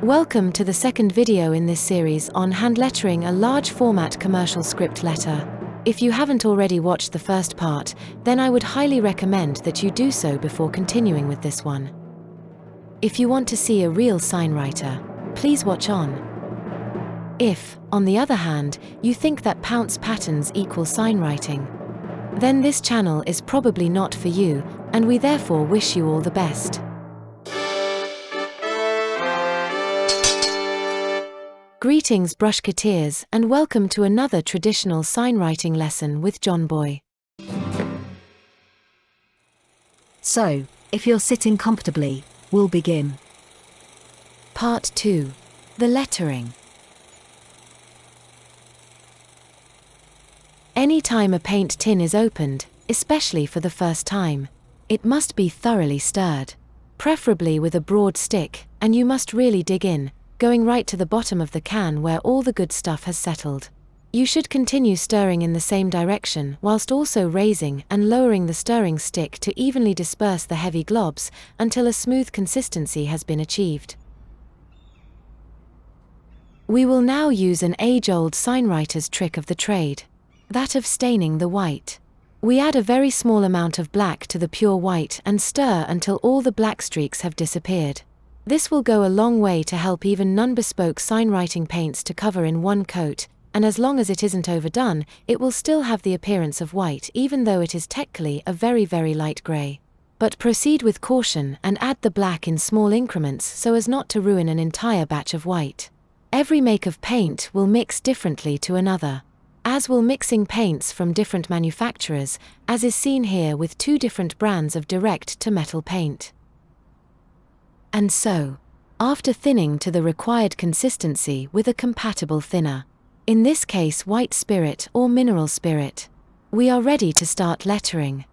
Welcome to the second video in this series on hand lettering a large format commercial script letter. If you haven't already watched the first part, then I would highly recommend that you do so before continuing with this one. If you want to see a real signwriter, please watch on. If, on the other hand, you think that pounce patterns equal signwriting, then this channel is probably not for you, and we therefore wish you all the best. Greetings brushketeers, and welcome to another traditional signwriting lesson with JohnBoy. So, if you're sitting comfortably, we'll begin. Part 2. The lettering. Any time a paint tin is opened, especially for the first time, it must be thoroughly stirred, preferably with a broad stick, and you must really dig in, going right to the bottom of the can where all the good stuff has settled. You should continue stirring in the same direction whilst also raising and lowering the stirring stick to evenly disperse the heavy globs until a smooth consistency has been achieved. We will now use an age-old signwriter's trick of the trade, that of staining the white. We add a very small amount of black to the pure white and stir until all the black streaks have disappeared. This will go a long way to help even non-bespoke signwriting paints to cover in one coat, and as long as it isn't overdone, it will still have the appearance of white even though it is technically a very light grey. But proceed with caution and add the black in small increments so as not to ruin an entire batch of white. Every make of paint will mix differently to another, as will mixing paints from different manufacturers, as is seen here with two different brands of direct-to-metal paint. And so, after thinning to the required consistency with a compatible thinner, in this case white spirit or mineral spirit, we are ready to start lettering.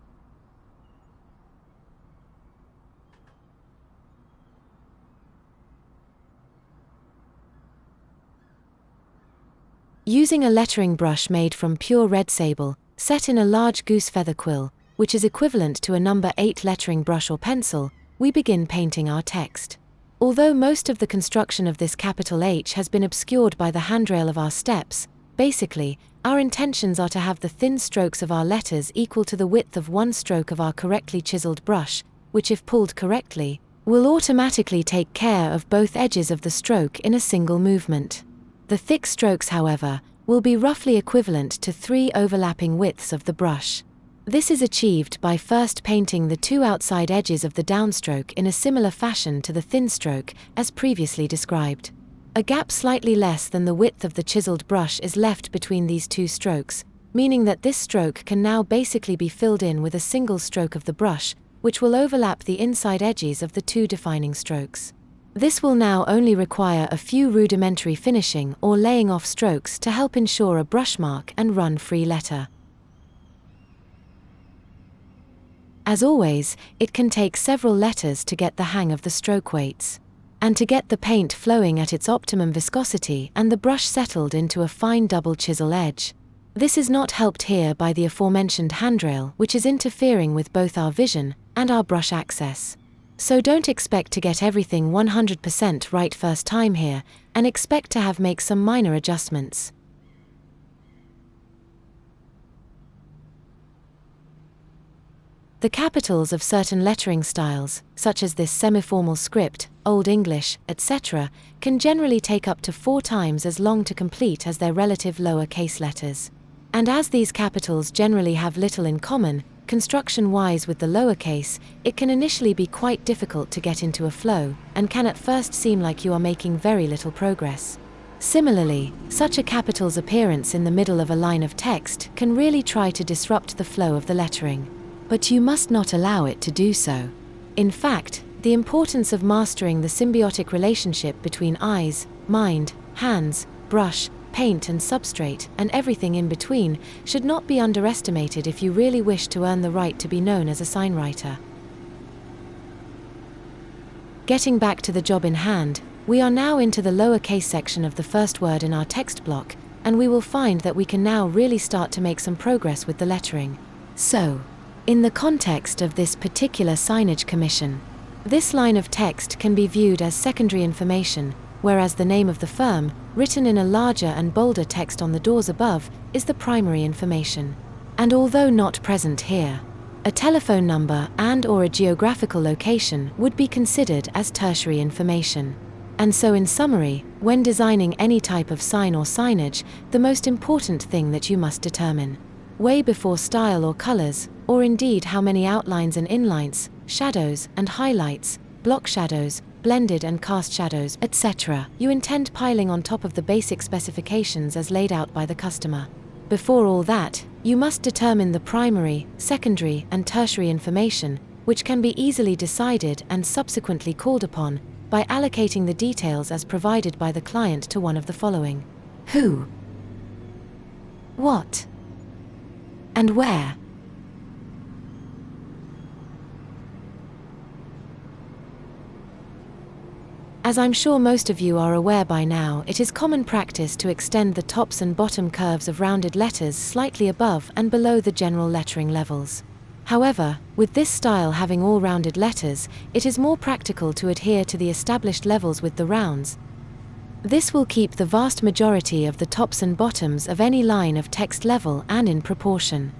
Using a lettering brush made from pure red sable, set in a large goose feather quill, which is equivalent to a number 8 lettering brush or pencil, we begin painting our text. Although most of the construction of this capital H has been obscured by the handrail of our steps, basically, our intentions are to have the thin strokes of our letters equal to the width of one stroke of our correctly chiseled brush, which if pulled correctly, will automatically take care of both edges of the stroke in a single movement. The thick strokes, however, will be roughly equivalent to 3 overlapping widths of the brush. This is achieved by first painting the 2 outside edges of the downstroke in a similar fashion to the thin stroke, as previously described. A gap slightly less than the width of the chiseled brush is left between these 2 strokes, meaning that this stroke can now basically be filled in with a single stroke of the brush, which will overlap the inside edges of the 2 defining strokes. This will now only require a few rudimentary finishing or laying off strokes to help ensure a brush mark and run-free letter. As always, it can take several letters to get the hang of the stroke weights, and to get the paint flowing at its optimum viscosity and the brush settled into a fine double chisel edge. This is not helped here by the aforementioned handrail, which is interfering with both our vision and our brush access. So don't expect to get everything 100% right first time here, and expect to make some minor adjustments. The capitals of certain lettering styles, such as this semi-formal script, Old English, etc., can generally take up to 4 times as long to complete as their relative lower case letters. And as these capitals generally have little in common, construction-wise with the lowercase, it can initially be quite difficult to get into a flow, and can at first seem like you are making very little progress. Similarly, such a capital's appearance in the middle of a line of text can really try to disrupt the flow of the lettering. But you must not allow it to do so. In fact, the importance of mastering the symbiotic relationship between eyes, mind, hands, brush, paint and substrate, and everything in between, should not be underestimated if you really wish to earn the right to be known as a signwriter. Getting back to the job in hand, we are now into the lowercase section of the first word in our text block, and we will find that we can now really start to make some progress with the lettering. So, in the context of this particular signage commission, this line of text can be viewed as secondary information, whereas the name of the firm, written in a larger and bolder text on the doors above, is the primary information. And although not present here, a telephone number and/or a geographical location would be considered as tertiary information. And so in summary, when designing any type of sign or signage, the most important thing that you must determine, way before style or colors, or indeed how many outlines and inlines, shadows and highlights, block shadows, blended and cast shadows, etc., you intend piling on top of the basic specifications as laid out by the customer. Before all that, you must determine the primary, secondary, and tertiary information, which can be easily decided and subsequently called upon by allocating the details as provided by the client to one of the following: who, what, and where. As I'm sure most of you are aware by now, it is common practice to extend the tops and bottom curves of rounded letters slightly above and below the general lettering levels. However, with this style having all rounded letters, it is more practical to adhere to the established levels with the rounds. This will keep the vast majority of the tops and bottoms of any line of text level and in proportion.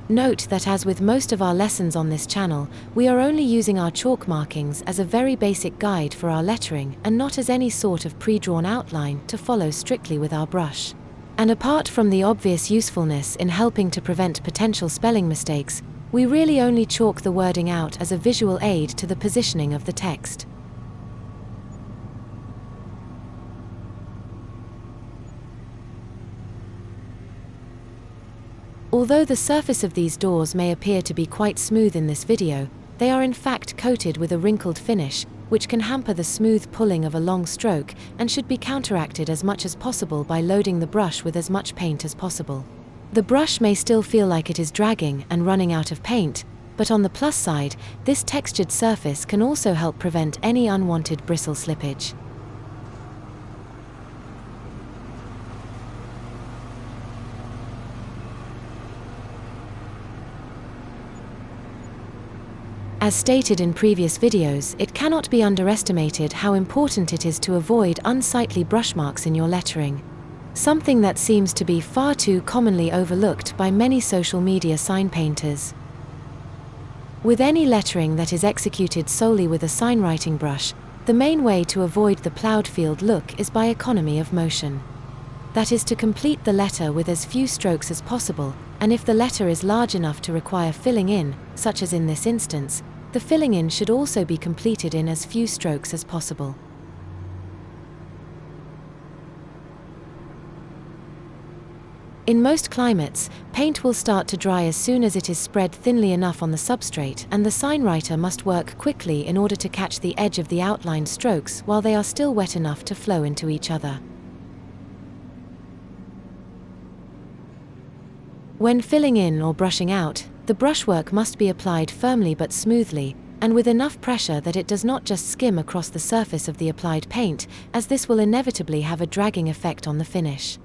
Note that as with most of our lessons on this channel, we are only using our chalk markings as a very basic guide for our lettering and not as any sort of pre-drawn outline to follow strictly with our brush. And apart from the obvious usefulness in helping to prevent potential spelling mistakes, we really only chalk the wording out as a visual aid to the positioning of the text. Although the surface of these doors may appear to be quite smooth in this video, they are in fact coated with a wrinkled finish, which can hamper the smooth pulling of a long stroke and should be counteracted as much as possible by loading the brush with as much paint as possible. The brush may still feel like it is dragging and running out of paint, but on the plus side, this textured surface can also help prevent any unwanted bristle slippage. As stated in previous videos, it cannot be underestimated how important it is to avoid unsightly brush marks in your lettering. Something that seems to be far too commonly overlooked by many social media sign painters. With any lettering that is executed solely with a signwriting brush, the main way to avoid the plowed field look is by economy of motion. That is to complete the letter with as few strokes as possible, and if the letter is large enough to require filling in, such as in this instance, the filling in should also be completed in as few strokes as possible. In most climates, paint will start to dry as soon as it is spread thinly enough on the substrate, and the signwriter must work quickly in order to catch the edge of the outlined strokes while they are still wet enough to flow into each other. When filling in or brushing out, the brushwork must be applied firmly but smoothly, and with enough pressure that it does not just skim across the surface of the applied paint, as this will inevitably have a dragging effect on the finish.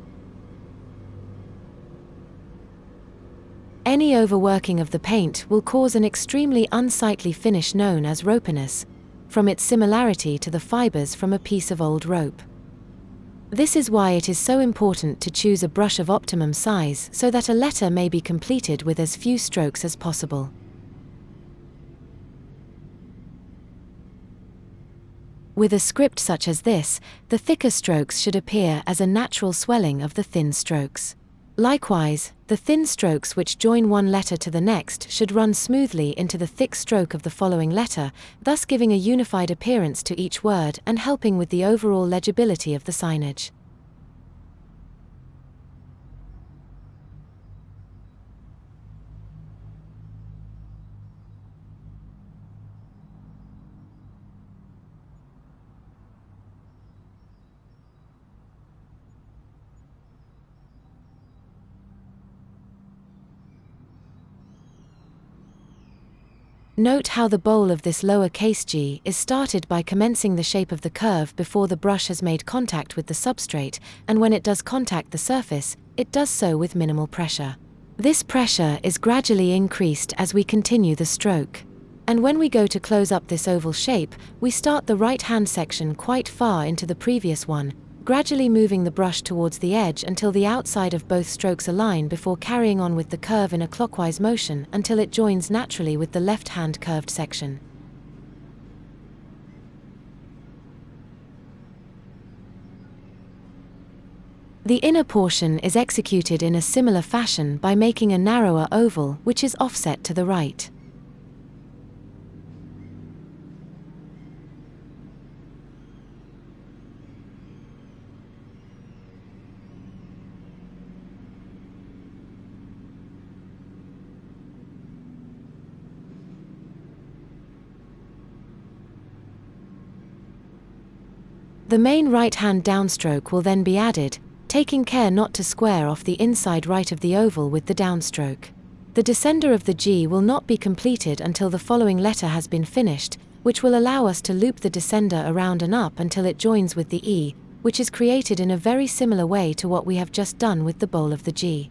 Any overworking of the paint will cause an extremely unsightly finish known as ropiness, from its similarity to the fibers from a piece of old rope. This is why it is so important to choose a brush of optimum size so that a letter may be completed with as few strokes as possible. With a script such as this, the thicker strokes should appear as a natural swelling of the thin strokes. Likewise, the thin strokes which join one letter to the next should run smoothly into the thick stroke of the following letter, thus giving a unified appearance to each word and helping with the overall legibility of the signage. Note how the bowl of this lowercase g is started by commencing the shape of the curve before the brush has made contact with the substrate, and when it does contact the surface, it does so with minimal pressure. This pressure is gradually increased as we continue the stroke. And when we go to close up this oval shape, we start the right-hand section quite far into the previous one, gradually moving the brush towards the edge until the outside of both strokes align before carrying on with the curve in a clockwise motion until it joins naturally with the left-hand curved section. The inner portion is executed in a similar fashion by making a narrower oval which is offset to the right. The main right-hand downstroke will then be added, taking care not to square off the inside right of the oval with the downstroke. The descender of the G will not be completed until the following letter has been finished, which will allow us to loop the descender around and up until it joins with the E, which is created in a very similar way to what we have just done with the bowl of the G.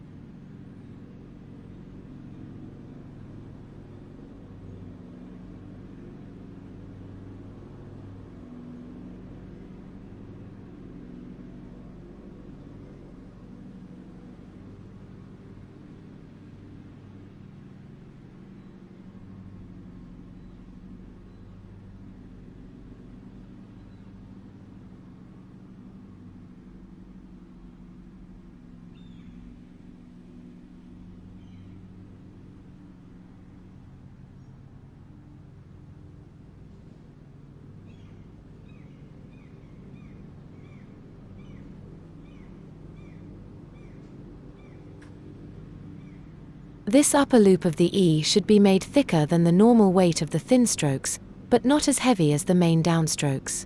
This upper loop of the E should be made thicker than the normal weight of the thin strokes, but not as heavy as the main downstrokes.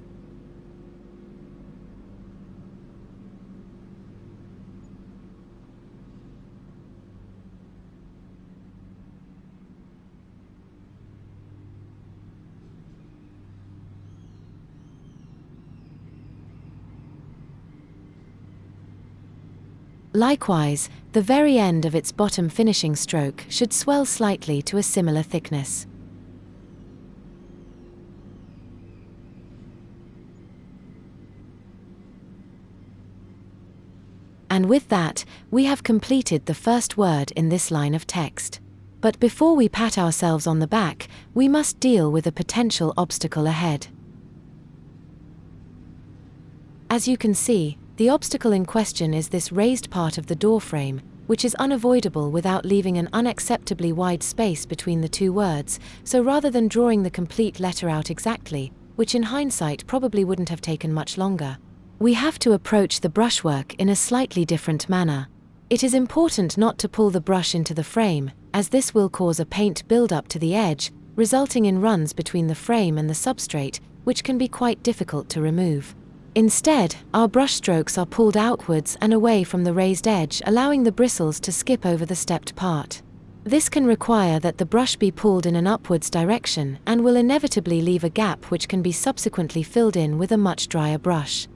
Likewise, the very end of its bottom finishing stroke should swell slightly to a similar thickness. And with that, we have completed the first word in this line of text. But before we pat ourselves on the back, we must deal with a potential obstacle ahead. As you can see, the obstacle in question is this raised part of the door frame, which is unavoidable without leaving an unacceptably wide space between the two words, so rather than drawing the complete letter out exactly, which in hindsight probably wouldn't have taken much longer, we have to approach the brushwork in a slightly different manner. It is important not to pull the brush into the frame, as this will cause a paint build-up to the edge, resulting in runs between the frame and the substrate, which can be quite difficult to remove. Instead, our brush strokes are pulled outwards and away from the raised edge, allowing the bristles to skip over the stepped part. This can require that the brush be pulled in an upwards direction and will inevitably leave a gap which can be subsequently filled in with a much drier brush.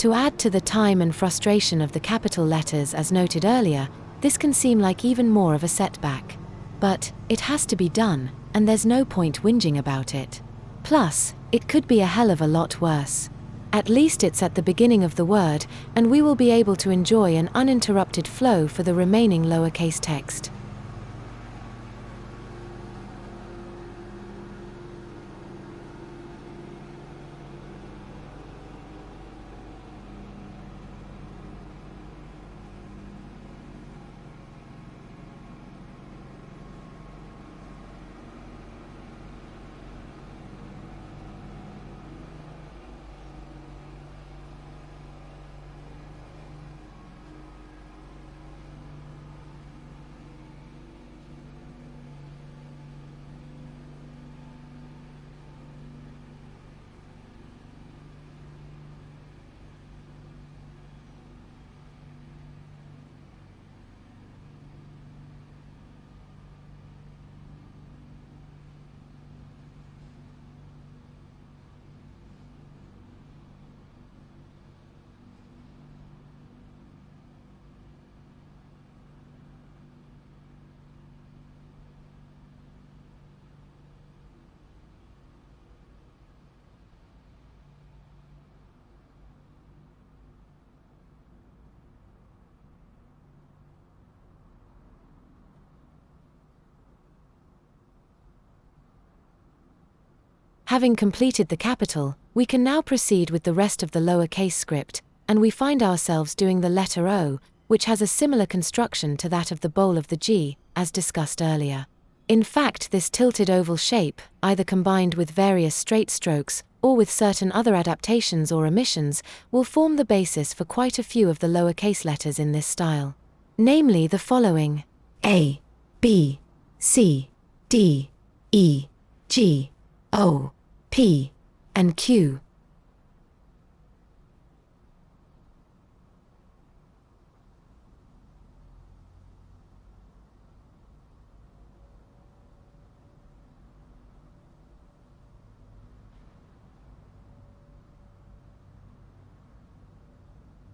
To add to the time and frustration of the capital letters as noted earlier, this can seem like even more of a setback. But it has to be done, and there's no point whinging about it. Plus, it could be a hell of a lot worse. At least it's at the beginning of the word, and we will be able to enjoy an uninterrupted flow for the remaining lowercase text. Having completed the capital, we can now proceed with the rest of the lowercase script, and we find ourselves doing the letter O, which has a similar construction to that of the bowl of the G, as discussed earlier. In fact, this tilted oval shape, either combined with various straight strokes, or with certain other adaptations or omissions, will form the basis for quite a few of the lowercase letters in this style. Namely the following: A, B, C, D, E, G, O, P, and Q.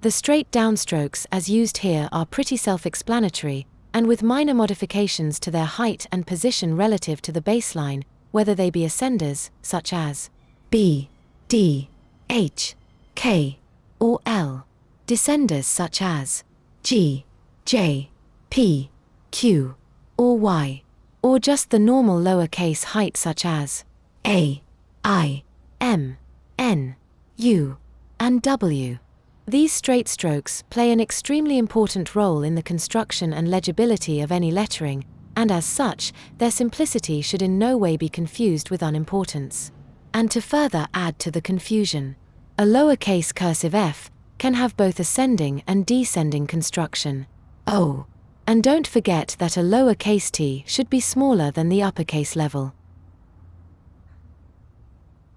The straight downstrokes as used here are pretty self-explanatory, and with minor modifications to their height and position relative to the baseline, whether they be ascenders, such as B, D, H, K, or L, descenders such as G, J, P, Q, or Y, or just the normal lowercase height such as A, I, M, N, U, and W. These straight strokes play an extremely important role in the construction and legibility of any lettering, and as such, their simplicity should in no way be confused with unimportance. And to further add to the confusion, a lowercase cursive f can have both ascending and descending construction. O. And don't forget that a lowercase t should be smaller than the uppercase level.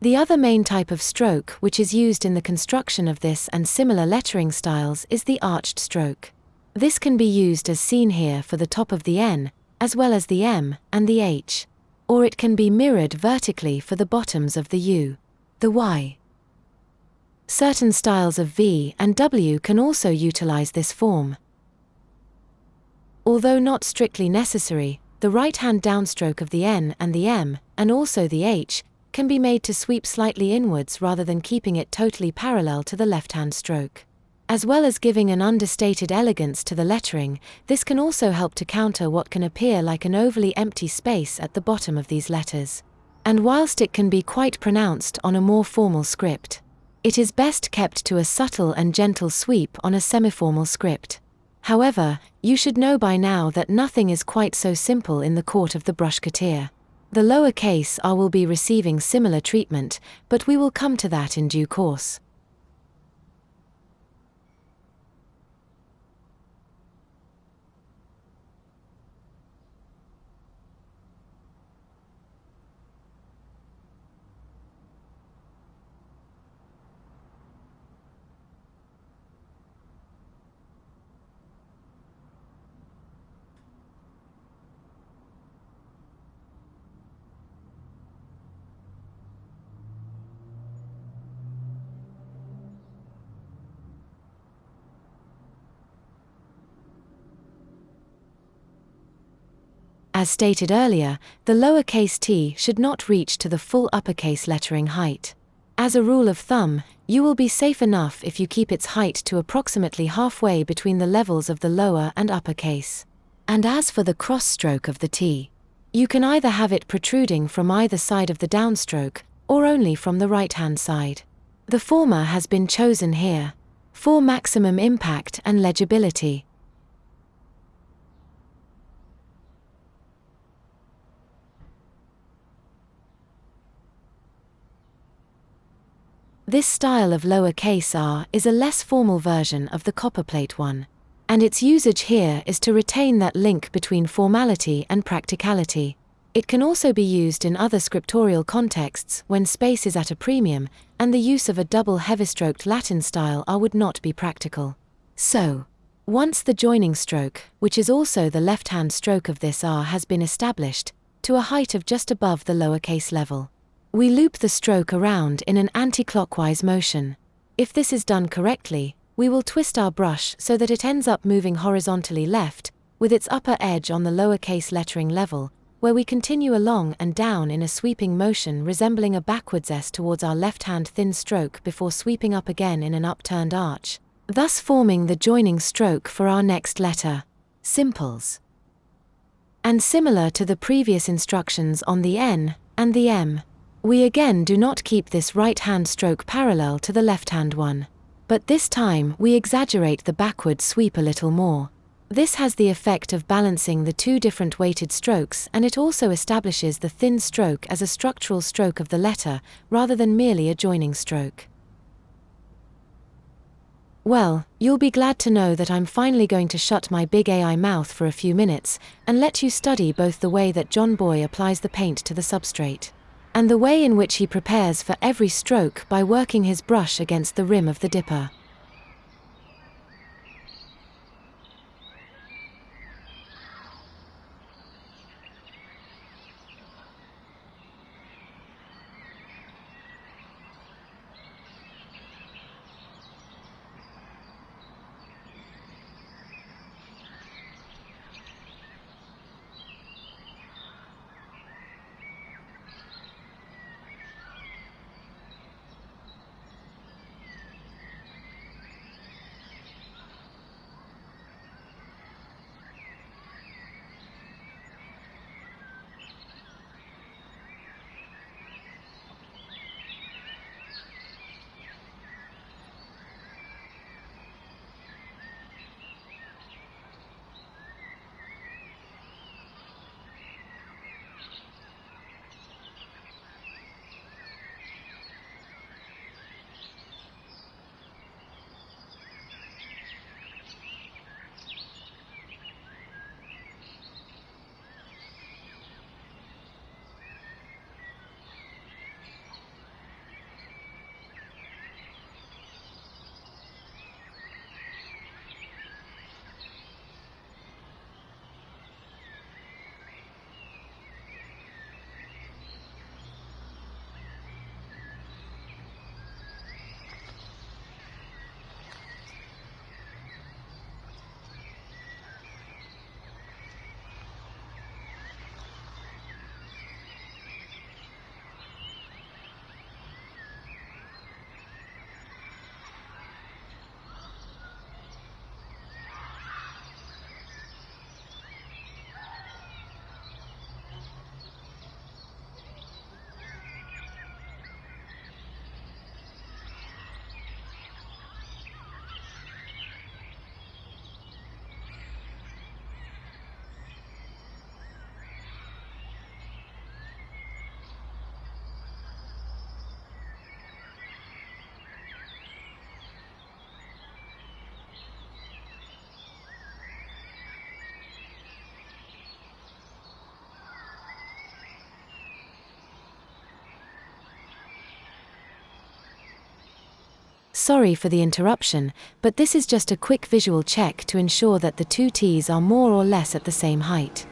The other main type of stroke which is used in the construction of this and similar lettering styles is the arched stroke. This can be used as seen here for the top of the N, as well as the M and the H, or it can be mirrored vertically for the bottoms of the U, the Y. Certain styles of V and W can also utilize this form. Although not strictly necessary, the right-hand downstroke of the N and the M, and also the H, can be made to sweep slightly inwards rather than keeping it totally parallel to the left-hand stroke. As well as giving an understated elegance to the lettering, this can also help to counter what can appear like an overly empty space at the bottom of these letters. And whilst it can be quite pronounced on a more formal script, it is best kept to a subtle and gentle sweep on a semiformal script. However, you should know by now that nothing is quite so simple in the court of the brushketeer. The lowercase r will be receiving similar treatment, but we will come to that in due course. As stated earlier, the lowercase t should not reach to the full uppercase lettering height. As a rule of thumb, you will be safe enough if you keep its height to approximately halfway between the levels of the lower and uppercase. And as for the cross stroke of the t, you can either have it protruding from either side of the downstroke, or only from the right-hand side. The former has been chosen here for maximum impact and legibility. This style of lowercase r is a less formal version of the copperplate one, and its usage here is to retain that link between formality and practicality. It can also be used in other scriptorial contexts when space is at a premium, and the use of a double heavy-stroked Latin style r would not be practical. So, once the joining stroke, which is also the left-hand stroke of this r, has been established, to a height of just above the lowercase level, we loop the stroke around in an anti-clockwise motion. If this is done correctly, we will twist our brush so that it ends up moving horizontally left, with its upper edge on the lowercase lettering level, where we continue along and down in a sweeping motion resembling a backwards S towards our left-hand thin stroke before sweeping up again in an upturned arch, thus forming the joining stroke for our next letter, simples. And similar to the previous instructions on the N and the M, We again do not keep this right-hand stroke parallel to the left-hand one. But this time we exaggerate the backward sweep a little more. This has the effect of balancing the two different weighted strokes, and it also establishes the thin stroke as a structural stroke of the letter, rather than merely a joining stroke. Well, you'll be glad to know that I'm finally going to shut my big AI mouth for a few minutes, and let you study both the way that JohnBoy applies the paint to the substrate, and the way in which he prepares for every stroke by working his brush against the rim of the dipper. Sorry for the interruption, but this is just a quick visual check to ensure that the two T's are more or less at the same height.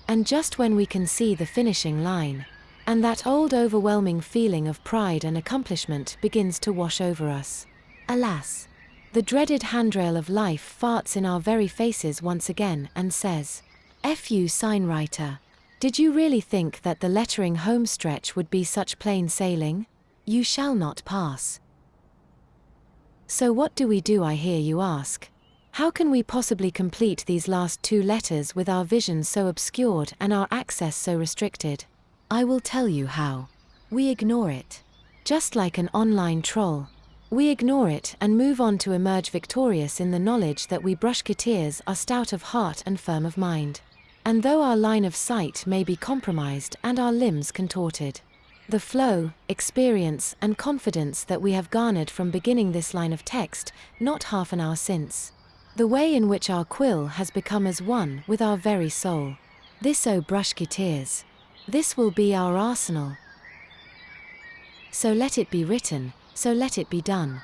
And just when we can see the finishing line, and that old overwhelming feeling of pride and accomplishment begins to wash over us, alas, the dreaded handrail of life farts in our very faces once again and says, "F you, Signwriter. Did you really think that the lettering home stretch would be such plain sailing? You shall not pass." So what do we do, I hear you ask? How can we possibly complete these last two letters with our vision so obscured and our access so restricted? I will tell you how. We ignore it. Just like an online troll. We ignore it and move on to emerge victorious in the knowledge that we brushketeers are stout of heart and firm of mind. And though our line of sight may be compromised and our limbs contorted, the flow, experience, and confidence that we have garnered from beginning this line of text, not half an hour since. The way in which our quill has become as one with our very soul. This, O brushketeers. This will be our arsenal. So let it be written, so let it be done.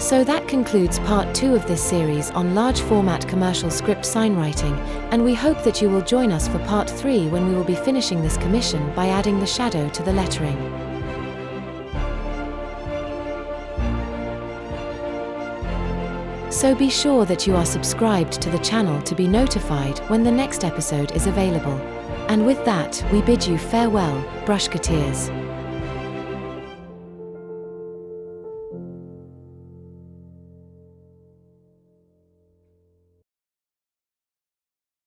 So that concludes part 2 of this series on large format commercial script signwriting, and we hope that you will join us for part 3 when we will be finishing this commission by adding the shadow to the lettering. So be sure that you are subscribed to the channel to be notified when the next episode is available. And with that, we bid you farewell, brushketeers.